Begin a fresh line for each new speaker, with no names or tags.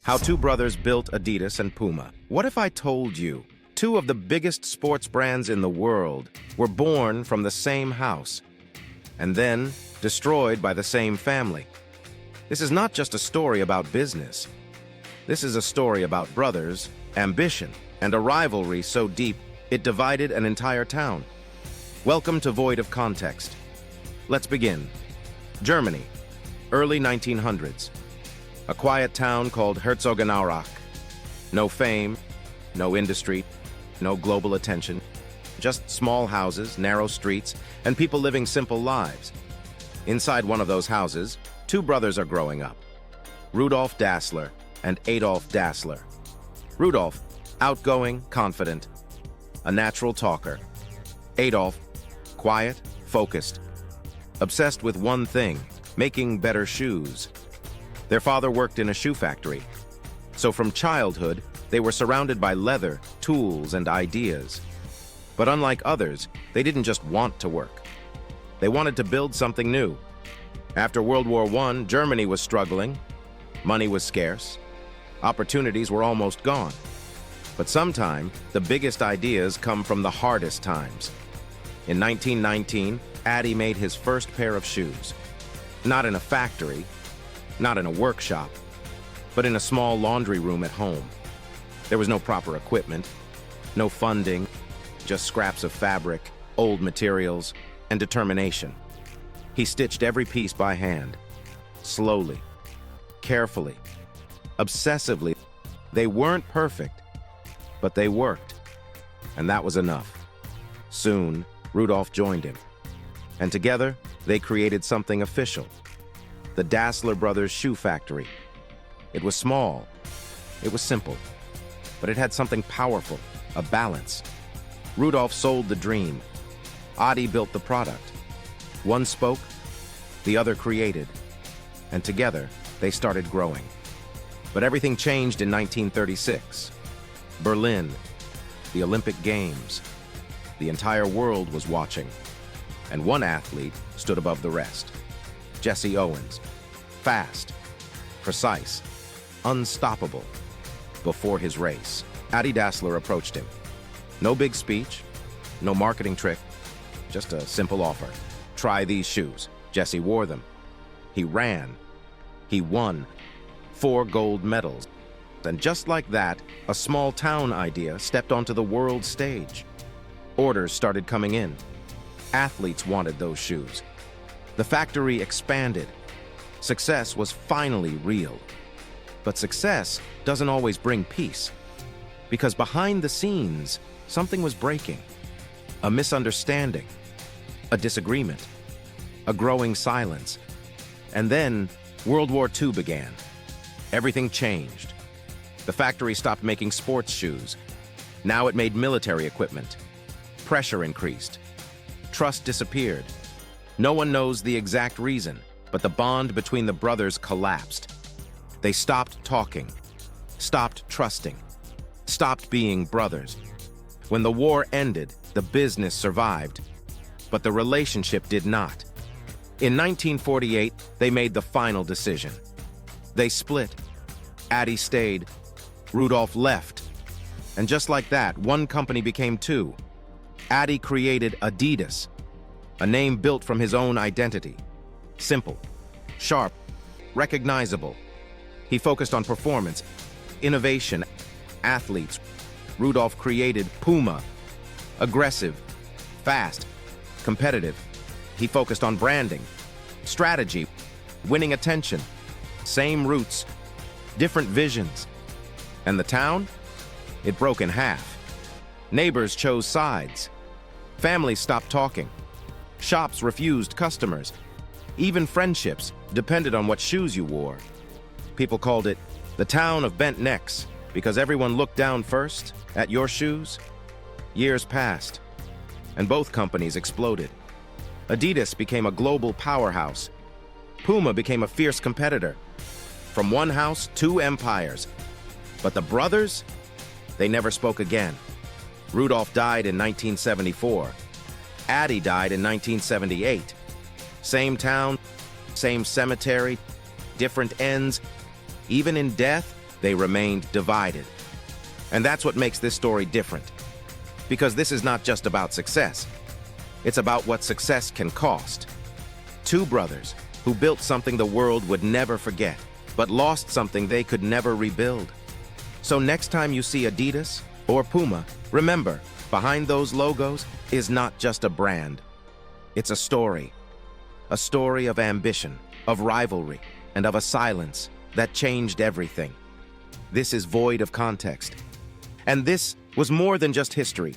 How two brothers built Adidas and Puma. What if I told you two of the biggest sports brands in the world were born from the same house and then destroyed by the same family? This is not just a story about business. This is a story about brothers, ambition, and a rivalry so deep it divided an entire town. Welcome to Void of Context. Let's begin. Germany, early 1900s. A quiet town called Herzogenaurach. No fame, no industry, no global attention. Just small houses, narrow streets, and people living simple lives. Inside one of those houses, two brothers are growing up. Rudolf Dassler and Adolf Dassler. Rudolf, outgoing, confident, a natural talker. Adolf, quiet, focused, obsessed with one thing, making better shoes. Their father worked in a shoe factory, so from childhood, they were surrounded by leather, tools, and ideas. But unlike others, they didn't just want to work. They wanted to build something new. After World War I, Germany was struggling, money was scarce, opportunities were almost gone. But sometimes, the biggest ideas come from the hardest times. In 1919, Adi made his first pair of shoes. Not in a factory, not in a workshop, but in a small laundry room at home. There was no proper equipment, no funding, just scraps of fabric, old materials, and determination. He stitched every piece by hand, slowly, carefully, obsessively. They weren't perfect, but they worked, and that was enough. Soon, Rudolf joined him, and together, they created something official. The Dassler brothers' shoe factory. It was small, it was simple, but it had something powerful, a balance. Rudolf sold the dream. Adi built the product. One spoke, the other created, and together they started growing. But everything changed in 1936. Berlin, the Olympic Games. The entire world was watching, and one athlete stood above the rest. Jesse Owens, fast, precise, unstoppable. Before his race, Adi Dassler approached him. No big speech, no marketing trick, just a simple offer. Try these shoes. Jesse wore them. He ran. He won 4 gold medals. And just like that, a small town idea stepped onto the world stage. Orders started coming in. Athletes wanted those shoes. The factory expanded. Success was finally real. But success doesn't always bring peace, because behind the scenes, something was breaking. A misunderstanding, a disagreement, a growing silence. And then World War II began. Everything changed. The factory stopped making sports shoes. Now it made military equipment. Pressure increased. Trust disappeared. No one knows the exact reason, but the bond between the brothers collapsed. They stopped talking, stopped trusting, stopped being brothers. When the war ended, the business survived, but the relationship did not. In 1948, they made the final decision. They split. Adi stayed. Rudolf left. And just like that, one company became two. Adi created Adidas, a name built from his own identity. Simple, sharp, recognizable. He focused on performance, innovation, athletes. Rudolf created Puma, aggressive, fast, competitive. He focused on branding, strategy, winning attention. Same roots, different visions. And the town? It broke in half. Neighbors chose sides. Families stopped talking. Shops refused customers. Even friendships depended on what shoes you wore. People called it the town of bent necks because everyone looked down first at your shoes. Years passed, and both companies exploded. Adidas became a global powerhouse. Puma became a fierce competitor. From one house, 2 empires. But the brothers? They never spoke again. Rudolf died in 1974. Adi died in 1978. Same town, same cemetery, different ends. Even in death, they remained divided. And that's what makes this story different. Because this is not just about success. It's about what success can cost. Two brothers who built something the world would never forget, but lost something they could never rebuild. So next time you see Adidas or Puma, remember, behind those logos is not just a brand. It's a story of ambition, of rivalry, and of a silence that changed everything. This is void of context. And this was more than just history.